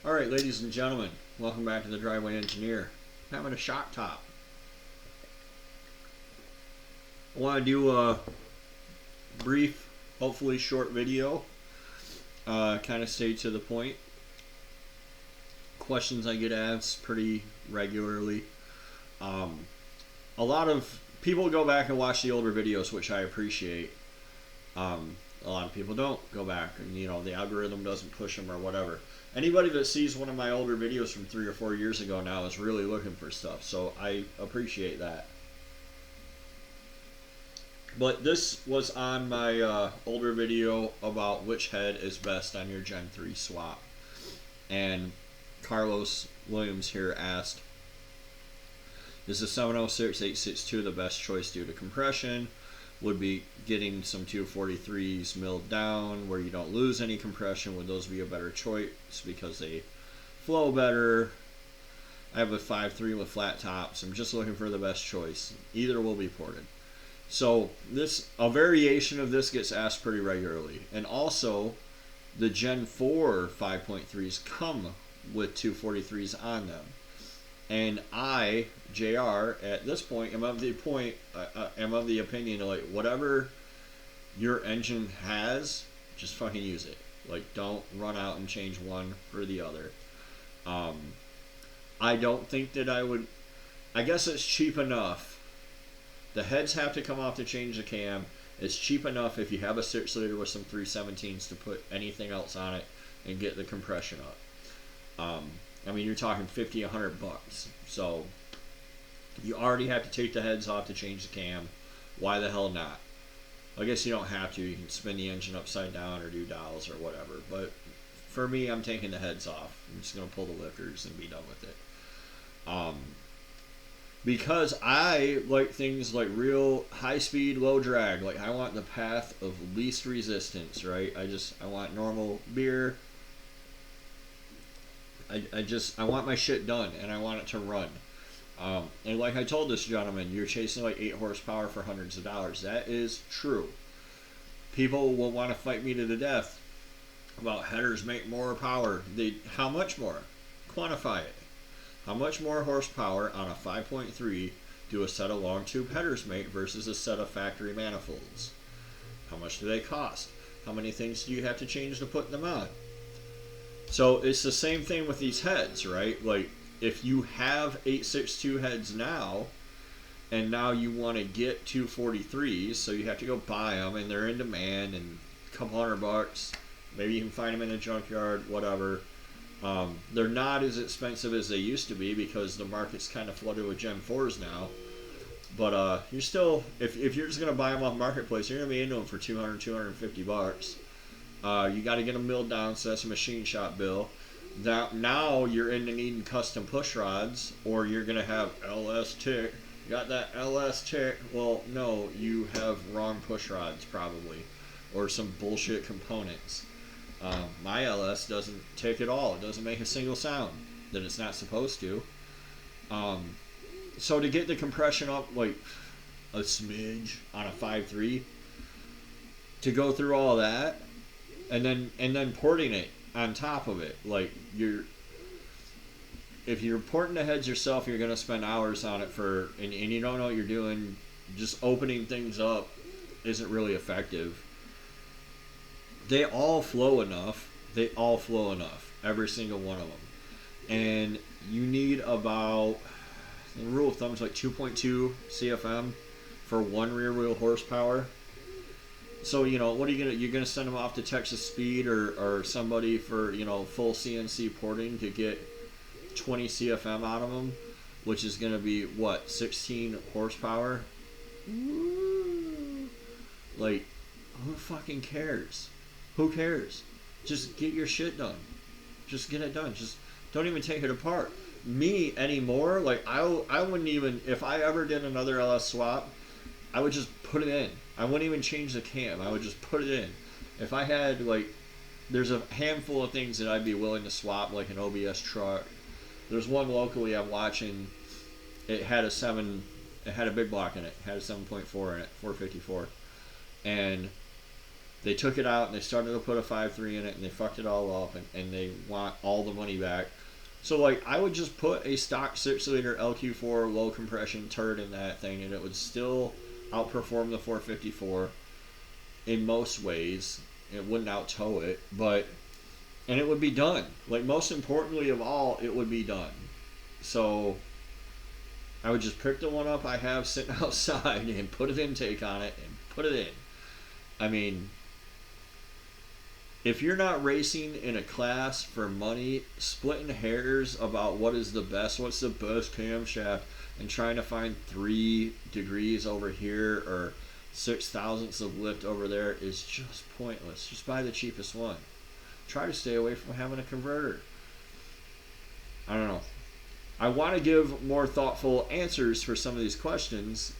Alright, ladies and gentlemen, welcome back to the Driveway Engineer. I'm having a shock top. I want to do a brief, hopefully short video. Kind of stay to the point. Questions I get asked pretty regularly. A lot of people go back and watch the older videos, which I appreciate. A lot of people don't go back, and the algorithm doesn't push them or whatever. Anybody that sees one of my older videos from 3 or 4 years ago now is really looking for stuff, so I appreciate that. But this was on my older video about which head is best on your Gen 3 swap. And Carlos Williams here asked, is the 706-862 the best choice due to compression? Would be getting some 243s milled down where you don't lose any compression. Would those be a better choice because they flow better? I have a 5.3 with flat tops. I'm just looking for the best choice. Either will be ported. So a variation of this gets asked pretty regularly. And also the Gen 4 5.3s come with 243s on them. And I, JR, at this point, am of the opinion like whatever your engine has, just fucking use it. Like, don't run out and change one for the other. I don't think that I would. I guess it's cheap enough. The heads have to come off to change the cam. It's cheap enough if you have a 6-liter with some 317s to put anything else on it and get the compression up. I mean, you're talking 50, 100 bucks. So you already have to take the heads off to change the cam. Why the hell not? I guess you don't have to. You can spin the engine upside down or do dials or whatever. But for me, I'm taking the heads off. I'm just going to pull the lifters and be done with it. Because I like things like real high speed, low drag. Like, I want the path of least resistance, right? I want normal beer. I want my shit done, and I want it to run. And like I told this gentleman, you're chasing like 8 horsepower for hundreds of dollars. That is true. People will want to fight me to the death about headers make more power. How much more? Quantify it. How much more horsepower on a 5.3 do a set of long tube headers make versus a set of factory manifolds? How much do they cost? How many things do you have to change to put them on? So it's the same thing with these heads, right? Like, if you have 862 heads now, and now you want to get 243s, so you have to go buy them, and they're in demand, and a couple $100, maybe you can find them in a junkyard, whatever. They're not as expensive as they used to be because the market's kind of flooded with Gen 4s now. But you're still, if you're just going to buy them off Marketplace, you're going to be into them for 200, 250 bucks. You got to get them milled down, so that's a machine shop bill. Now you're into needing custom push rods, or you're going to have LS tick. You got that LS tick? Well, no, you have wrong push rods probably, or some bullshit components. My LS doesn't tick at all. It doesn't make a single sound that it's not supposed to. So to get the compression up like a smidge on a 5.3, to go through all that, and then porting it on top of it, like if you're porting the heads yourself, you're gonna spend hours on it and you don't know what you're doing. Just opening things up isn't really effective. They all flow enough. Every single one of them. And you need about, the rule of thumb is like 2.2 CFM for one rear wheel horsepower. So, what are you're gonna send them off to Texas Speed or somebody for, full CNC porting to get 20 CFM out of them, which is gonna be what, 16 horsepower? Ooh. Like, who fucking cares? Who cares? Just get your shit done. Just get it done. Just don't even take it apart. Me anymore, like I wouldn't even, if I ever did another LS swap, I would just put it in. I wouldn't even change the cam. I would just put it in. If I had there's a handful of things that I'd be willing to swap, like an OBS truck. There's one locally I'm watching. It had a big block in it. It had a 7.4 in it, 454, and They took it out and they started to put a 5.3 in it and they fucked it all up and they want all the money back. So like I would just put a stock 6-liter LQ4 low compression turd in that thing and it would still outperform the 454 in most ways. It wouldn't out tow it, and it would be done. Like most importantly of all, it would be done. So I would just pick the one up I have sitting outside and put an intake on it and put it in. I mean, if you're not racing in a class for money, splitting hairs about what's the best camshaft, and trying to find 3 degrees over here or 6 thousandths of lift over there is just pointless. Just buy the cheapest one. Try to stay away from having a converter. I don't know. I want to give more thoughtful answers for some of these questions.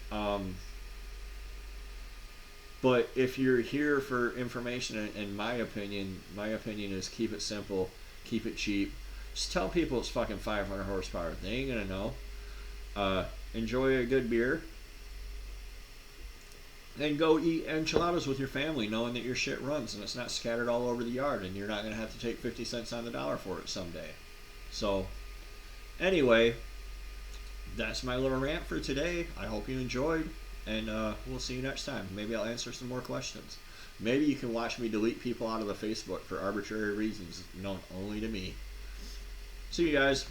But if you're here for information, in my opinion is keep it simple, keep it cheap. Just tell people it's fucking 500 horsepower. They ain't gonna know. Enjoy a good beer. And go eat enchiladas with your family, knowing that your shit runs and it's not scattered all over the yard and you're not gonna have to take 50 cents on the dollar for it someday. So, anyway, that's my little rant for today. I hope you enjoyed. And we'll see you next time. Maybe I'll answer some more questions. Maybe you can watch me delete people out of the Facebook for arbitrary reasons known only to me. See you guys.